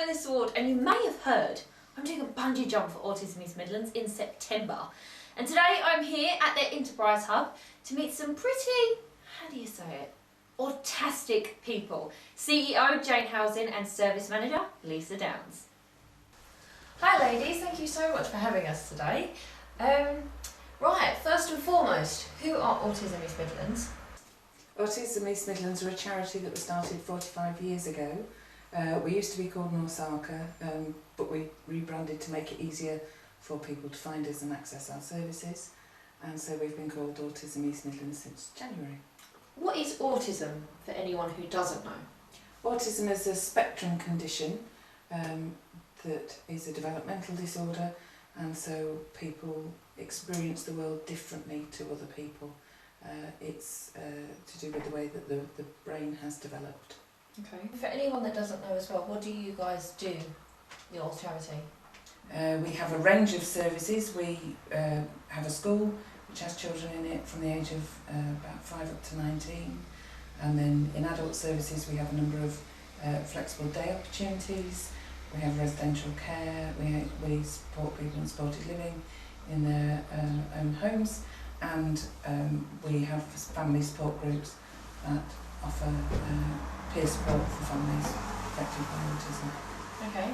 winning this award, and you may have heard I'm doing a bungee jump for Autism East Midlands in September. And today I'm here at their Enterprise Hub to meet some pretty, how do you say it, autastic people. CEO Jane Housen and Service Manager Lisa Downs. Hi ladies, thank you so much for having us today. Right, first and foremost, who are Autism East Midlands? Autism East Midlands are a charity that was started 45 years ago. We used to be called Norsaka, but we rebranded to make it easier for people to find us and access our services, and so we've been called Autism East Midlands since January. What is autism for anyone who doesn't know? Autism is a spectrum condition that is a developmental disorder, and so people experience the world differently to other people. It's to do with the way that the brain has developed. Okay. For anyone that doesn't know as well, what do you guys do, your charity? We have a range of services. We have a school which has children in it from the age of about 5 up to 19, and then in adult services we have a number of flexible day opportunities. We have residential care, we support people in supported living in their own homes, and we have family support groups that offer peer support for families affected by autism. Okay.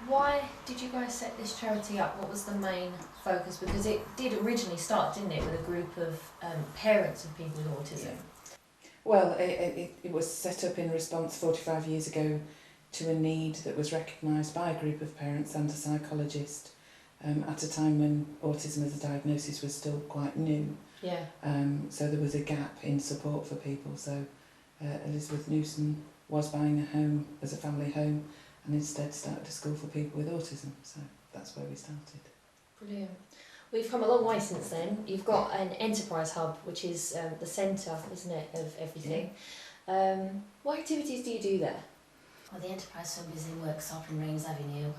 Why did you guys set this charity up? What was the main focus? Because it did originally start, didn't it, with a group of parents of people with autism? Yeah. Well, it was set up in response 45 years ago to a need that was recognised by a group of parents and a psychologist at a time when autism as a diagnosis was still quite new. Yeah. So there was a gap in support for people. So Elizabeth Newson was buying a home as a family home and instead started a school for people with autism. So that's where we started. Brilliant. We've come a long way since then. You've got an enterprise hub, which is the centre, isn't it, of everything. Yeah. What activities do you do there? Well, the Enterprise Hub is in Worksop in Rains Avenue,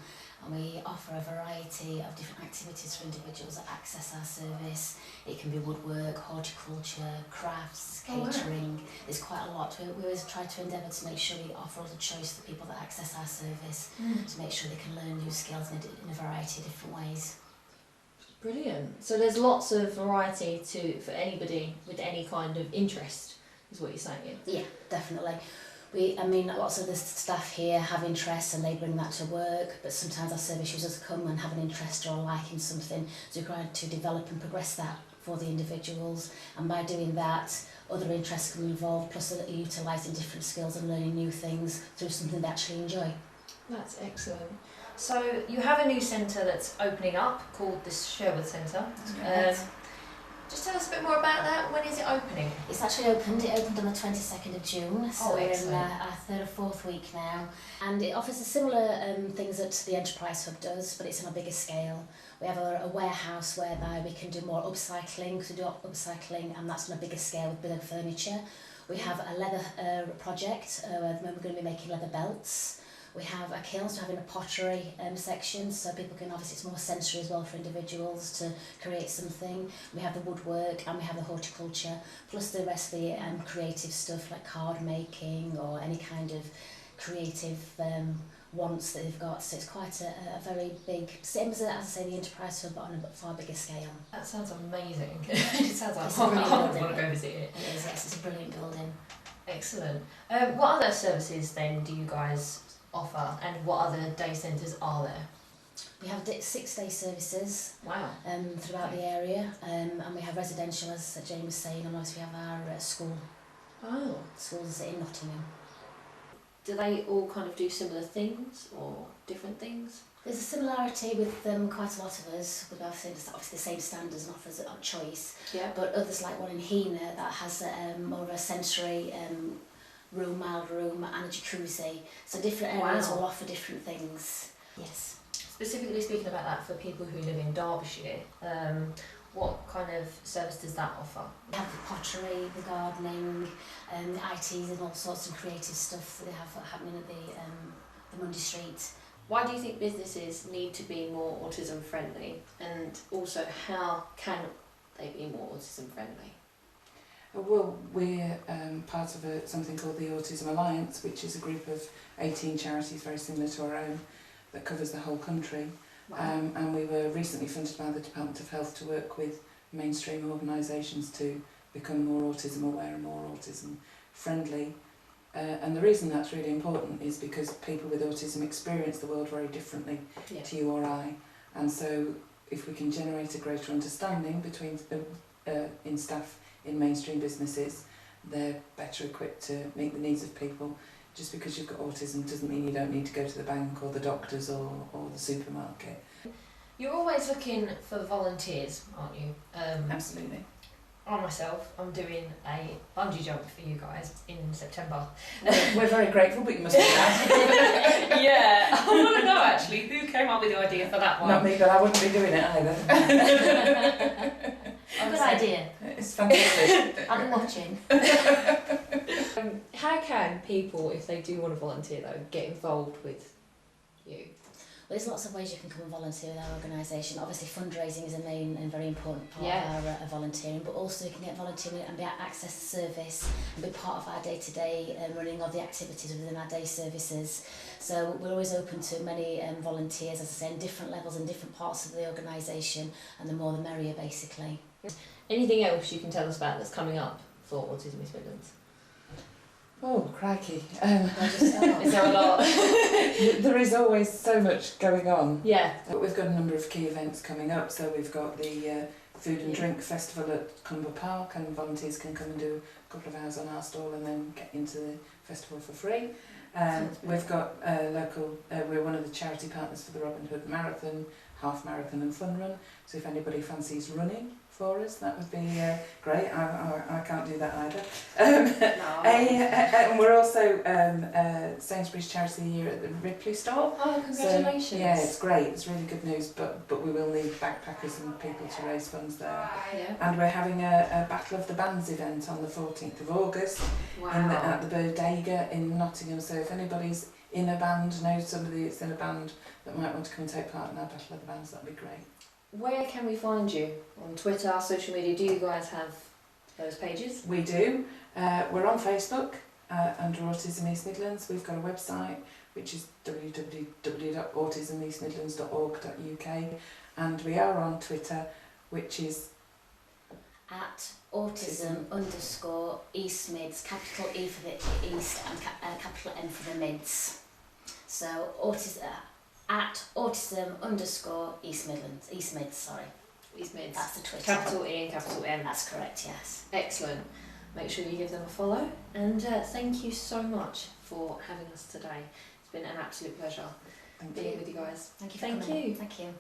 and we offer a variety of different activities for individuals that access our service. It can be woodwork, horticulture, crafts, catering. There's quite a lot. We always try to endeavour to make sure we offer all the choice to people that access our service, to make sure they can learn new skills in a variety of different ways. Brilliant. So there's lots of variety for anybody with any kind of interest, is what you're saying? Yeah, definitely. Lots of the staff here have interests and they bring that to work, but sometimes our service users come and have an interest or a liking something, so we're trying to develop and progress that for the individuals, and by doing that, other interests can be involved, plus they're utilising different skills and learning new things through something they actually enjoy. That's excellent. So you have a new centre that's opening up called the Sherwood Centre. Just tell us a bit more about that. When is it opening? It's actually opened. It opened on the 22nd of June, so we're in our third or fourth week now. And it offers the similar things that the Enterprise Hub does, but it's on a bigger scale. We have a warehouse whereby we can do more upcycling, because we do upcycling, and that's on a bigger scale with bigger furniture. We have a leather project where we're going to be making leather belts. We have a kiln, so having a pottery section, so people can, obviously it's more sensory as well for individuals to create something. We have the woodwork and we have the horticulture, plus the rest of the creative stuff like card making or any kind of creative wants that they've got. So it's quite a very big, same as I say, the Enterprise Hub, but on a far bigger scale. That sounds amazing. It sounds like I want to go visit it. It is, yes, it's a brilliant building. Excellent. What other services then do you guys offer, and what other day centres are there? We have 6 day services. Wow. Throughout the area, and we have residential, as Jane was saying, and obviously we have our school. Oh. Schools in Nottingham. Do they all kind of do similar things or different things? There's a similarity with quite a lot of us. We've obviously the same standards and offers of choice. Yeah. But others, like one in Hena, that has more of a sensory room, mild room, and a jacuzzi. So different areas will offer different things. Yes. Specifically speaking about that, for people who live in Derbyshire, what kind of service does that offer? We have the pottery, the gardening, the ITs and all sorts of creative stuff that they have happening at the Monday Street. Why do you think businesses need to be more autism friendly, and also how can they be more autism friendly? Well, we're part of something called the Autism Alliance, which is a group of 18 charities very similar to our own that covers the whole country. Wow. And we were recently funded by the Department of Health to work with mainstream organisations to become more autism aware and more autism friendly. And the reason that's really important is because people with autism experience the world very differently to you or I. And so if we can generate a greater understanding between in staff in mainstream businesses, they're better equipped to meet the needs of people. Just because you've got autism doesn't mean you don't need to go to the bank or the doctors or the supermarket. You're always looking for volunteers, aren't you? Absolutely. I myself, I'm doing a bungee jump for you guys in September. We're very grateful, but you must be glad. Yeah, I want to know actually who came up with the idea for that one. Not me, but I wouldn't be doing it either. Good idea. It's fantastic. I'll be watching. How can people, if they do want to volunteer though, get involved with you? Well, there's lots of ways you can come and volunteer with our organisation. Obviously fundraising is a main and very important part of our volunteering, but also you can get volunteering and be access the service and be part of our day-to-day running of the activities within our day services. So we're always open to many volunteers, as I say, in different levels and different parts of the organisation, and the more the merrier basically. Anything else you can tell us about that's coming up for Autism East Midlands? Oh, crikey. Is there a lot? There is always so much going on. Yeah. We've got a number of key events coming up. So we've got the Food and Drink Festival at Clumber Park, and volunteers can come and do a couple of hours on our stall and then get into the festival for free. We've got local, we're one of the charity partners for the Robin Hood Marathon, Half Marathon and Fun Run. So if anybody fancies running for us, that would be great. I can't do that either. And we're also Sainsbury's Charity of the Year at the Ripley store. Oh, congratulations. So, yeah, it's great. It's really good news, but we will need backpackers and people to raise funds there. Yeah. And we're having a Battle of the Bands event on the 14th of August at the Bodega in Nottingham. So if anybody's in a band, knows somebody that's in a band that might want to come and take part in our Battle of the Bands, that'd be great. Where can we find you? On Twitter, social media? Do you guys have those pages? We do. We're on Facebook under Autism East Midlands. We've got a website which is www.autismeastmidlands.org.uk, and we are on Twitter, which is at autism_East capital E for the East and capital M for the Mids. So at autism_East Midlands, East Mids, sorry. East Mids. That's the Twitter. Capital E and capital M. That's correct, yes. Excellent. Make sure you give them a follow, and thank you so much for having us today. It's been an absolute pleasure being with you guys. Thank you for coming. Thank you. Thank you.